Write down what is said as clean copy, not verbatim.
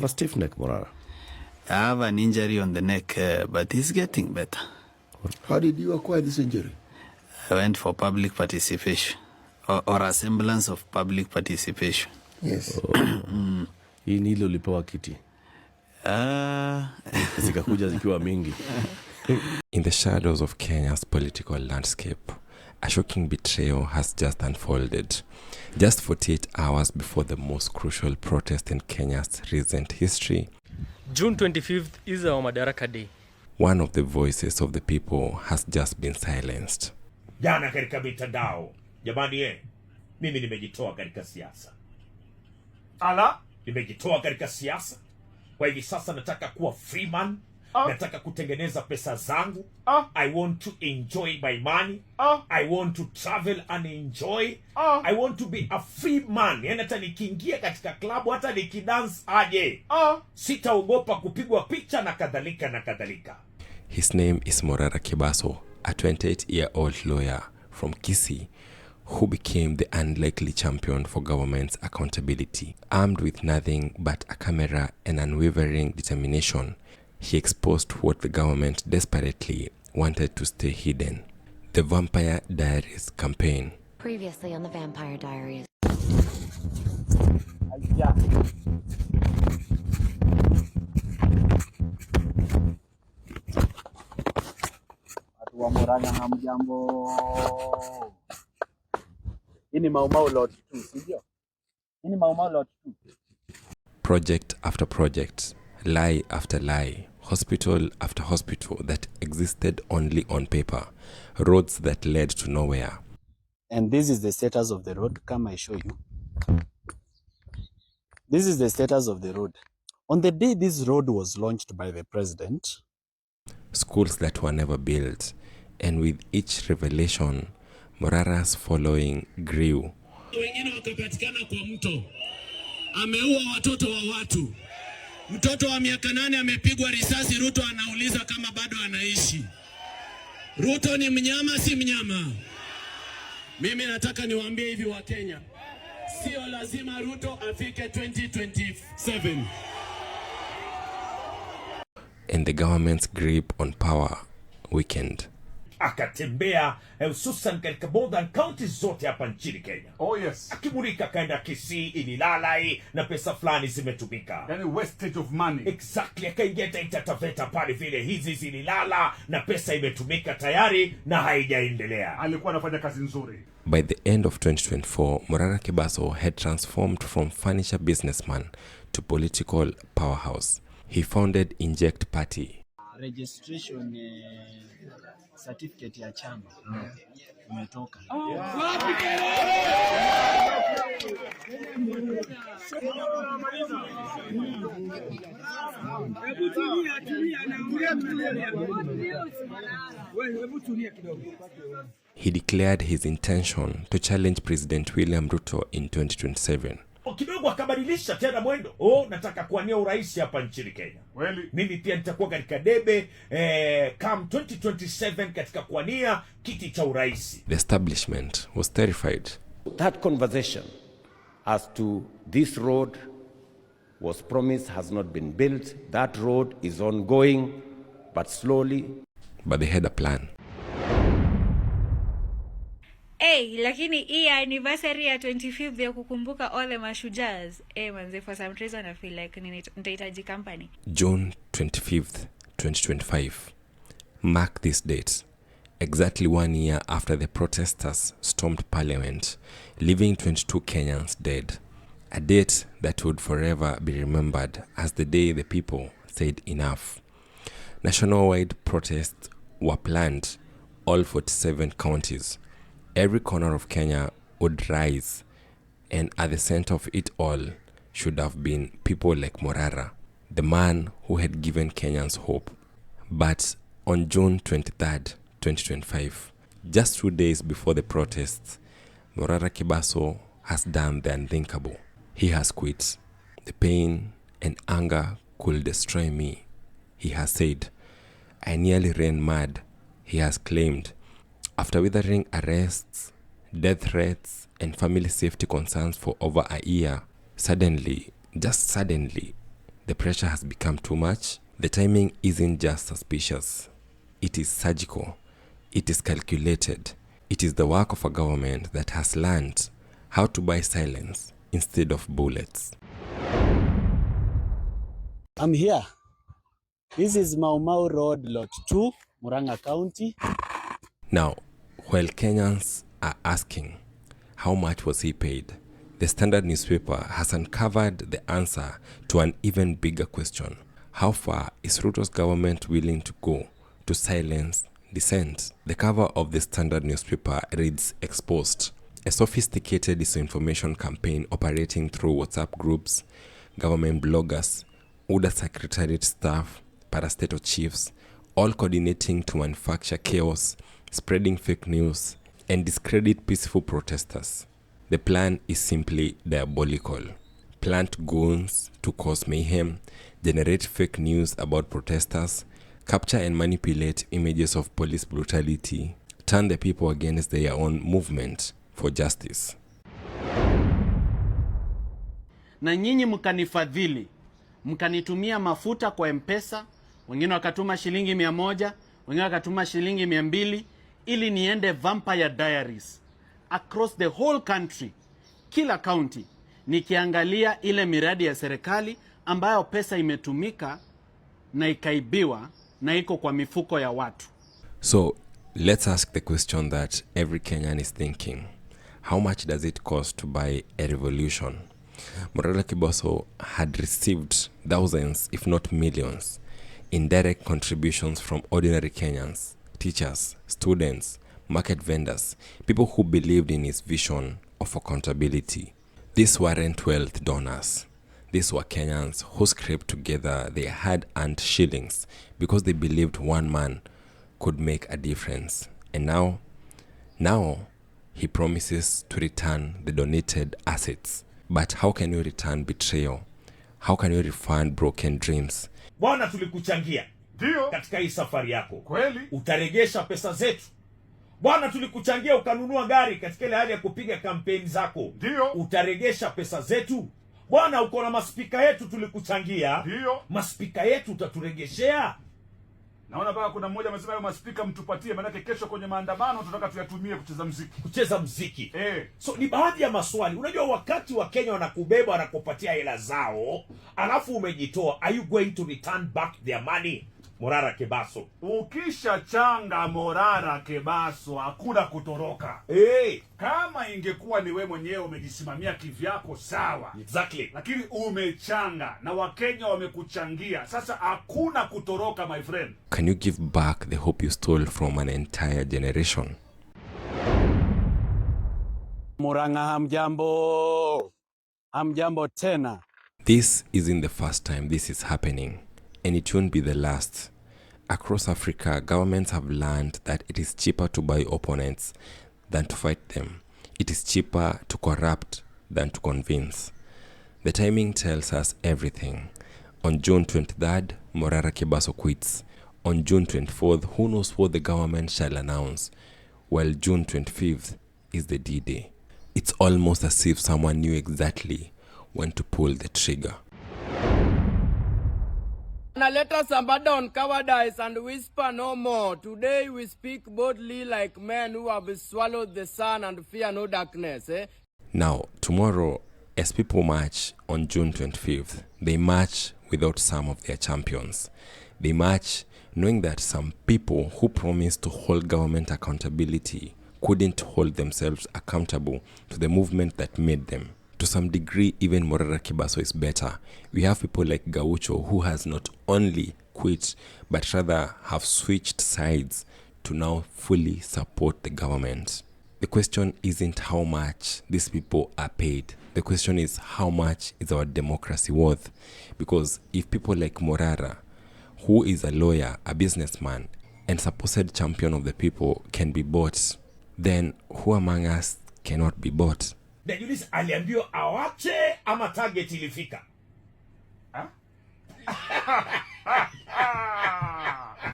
A stiff neck, Morara. I have an injury on the neck, but it's getting better. How did you acquire this injury? I went for public participation, or a semblance of public participation. Yes. Hii ni ile ulipewa kiti. Zikakuja zikiwa mingi. In the shadows of Kenya's political landscape, a shocking betrayal has just unfolded. Just 48 hours before the most crucial protest in Kenya's recent history, June 25th is our Madaraka Day. One of the voices of the people has just been silenced. Jana katika mitandao, jamani mimi nimejitoa katika siasa. Nimejitoa katika siasa. Kwa hivi sasa nataka kuwa free man. Nataka kutengeneza pesa zangu. I want to enjoy my money. I want to travel and enjoy. I want to be a free man. Yani hata nikiingia katika klabu, hata nikidance aje. Sitaogopa kupigwa picha na kadhalika na kadhalika. His name is Morara Kibaso, a 28-year-old lawyer from Kisii who became the unlikely champion for government's accountability. Armed with nothing but a camera and unwavering determination, he exposed what the government desperately wanted to stay hidden: the Vampire Diaries campaign. Previously on the Vampire Diaries. Wa Morara hamjambo. Ini Maumau lot 2, sivyo? Ini Maumau lot 2. Project after project, lie after lie, hospital after hospital that existed only on paper, roads that led to nowhere. And this is the status of the road. Come, I show you. This is the status of the road. On the day this road was launched by the president, schools that were never built, and with each revelation, Morara's following grew. Wengine wakapatikana kwa mto. Ameua watoto wa watu. Mtoto wa miaka 8 amepigwa risasi. Ruto anauliza kama bado anaishi. Ruto ni mnyama, si mnyama? Mimi nataka niwaambie hivi wa Kenya. Sio lazima Ruto afike 2027. And the government's grip on power weakened. Akatembea hususan katika more than counties zote hapa nchini Kenya. Oh yes. Akimulika kaenda Kisii, Ilala na pesa fulani zimetumika. Yani wastage of money. Exactly. Akaingia Taita Taveta pale vile hizi zililala na pesa imetumika tayari na haijaendelea. Alikuwa anafanya kazi nzuri. By the end of 2024, Morara Kibaso had transformed from furniture businessman to political powerhouse. He founded Inject Party. registration certificate ya chama umetoka. He declared his intention to challenge President William Ruto in 2027. Kidogo akabadilisha tena mwendo. Nataka kuwania urais hapa nchini Kenya. Mimi pia nitakuwa katika debe come 2027 katika kuwania kiti cha urais. The establishment was terrified. That conversation as to this road was promised has not been built. That road is ongoing, but slowly. But they had a plan. Lakini hii anniversary ya 25th ya kukumbuka all the mashujaa. Manze, for some reason I feel like nitahitaji company. June 25th, 2025. Mark this date. Exactly 1 year after the protesters stormed parliament, leaving 22 Kenyans dead. A date that would forever be remembered as the day the people said enough. Nationwide protests were planned, all 47 counties. Every corner of Kenya would rise, and at the center of it all should have been people like Morara, the man who had given Kenyans hope. But on June 23rd, 2025, just 2 days before the protests, Morara Kibaso has done the unthinkable. He has quit. The pain and anger could destroy me, he has said. I nearly ran mad, he has claimed. After withering arrests, death threats, and family safety concerns for over a year, suddenly, just suddenly, The pressure has become too much. The timing isn't just suspicious. It is surgical. It is calculated. It is the work of a government that has learned how to buy silence instead of bullets. I'm here. This is Mau Mau Road, Lot 2, Morara County. Now, while Kenyans are asking, how much was he paid? The Standard newspaper has uncovered the answer to an even bigger question. How far is Ruto's government willing to go to silence dissent? The cover of the Standard newspaper reads Exposed, a sophisticated disinformation campaign operating through WhatsApp groups, government bloggers, UDA secretariat staff, parastatal chiefs, all coordinating to manufacture chaos, spreading fake news, and discredit peaceful protesters. The plan is simply diabolical. Plant goons to cause mayhem, generate fake news about protesters, capture and manipulate images of police brutality, turn the people against their own movement for justice. Na nyinyi mkanifadhili, mkanitumia mafuta kwa M-Pesa, wengine wakatuma shilingi 100, wengine wakatuma shilingi 200, ili niende Vampire Diaries across the whole country, kila county, nikiangalia ile miradi ya serikali ambayo pesa imetumika na ikaibiwa na iko kwa mifuko ya watu. So, let's ask the question that every Kenyan is thinking. How much does it cost to buy a revolution? Morara Kibaso had received thousands, if not millions, in direct contributions from ordinary Kenyans, teachers, students, market vendors, people who believed in his vision of accountability. These weren't wealth donors. These were Kenyans who scraped together their hard-earned shillings because they believed one man could make a difference. And now he promises to return the donated assets. But how can you return betrayal? How can you refund broken dreams? Bwana, tulikuchangia. Ndio. Katika hii safari yako. Kweli. Utaregesha pesa zetu. Bwana, tulikuchangia ukanunua gari katika ile hali ya kupiga kampeni zako. Ndio. Utaregesha pesa zetu. Bwana, uko na maspika yetu tulikuchangia. Ndio. Maspika yetu utaturegeshea. Naona baba kuna mmoja amesema hayo maspika mtupatie, maana kesho kwenye maandamano tunataka tuyatumie kucheza muziki. So ni baadhi ya maswali. Unajua wakati wa Kenya wanakubeba wanakupatia hela zao, alafu umejitoa, are you going to return back their money? Morara Kebaso. Ukisha changa Morara Kebaso hakuna kutoroka. Kama ingekuwa ni wewe mwenyewe umejisimamia kivyako sawa. Exactly. Lakini umechanga na Wakenya wamekuchangia. Sasa hakuna kutoroka, my friend. Can you give back the hope you stole from an entire generation? Murang'a hamjambo. Hamjambo tena. This isn't the first time this is happening, and it won't be the last. Across Africa, governments have learned that it is cheaper to buy opponents than to fight them. It is cheaper to corrupt than to convince. The timing tells us everything. On June 23rd, Morara Kibaso quits. On June 24th, who knows what the government shall announce? Well, June 25th is the D-Day. It's almost as if someone knew exactly when to pull the trigger. Now let us abandon cowardice and whisper no more. Today we speak boldly like men who have swallowed the sun and fear no darkness. Now, tomorrow, as people march on June 25th, they march without some of their champions. They march knowing that some people who promised to hold government accountability couldn't hold themselves accountable to the movement that made them. To some degree, even Morara Kibaso is better. We have people like Gaucho who has not only quit, but rather have switched sides to now fully support the government. The question isn't how much these people are paid. The question is how much is our democracy worth? Because if people like Morara, who is a lawyer, a businessman, and supposed champion of the people can be bought, then who among us cannot be bought? Najiuliza aliambiwa awache ama target ilifika?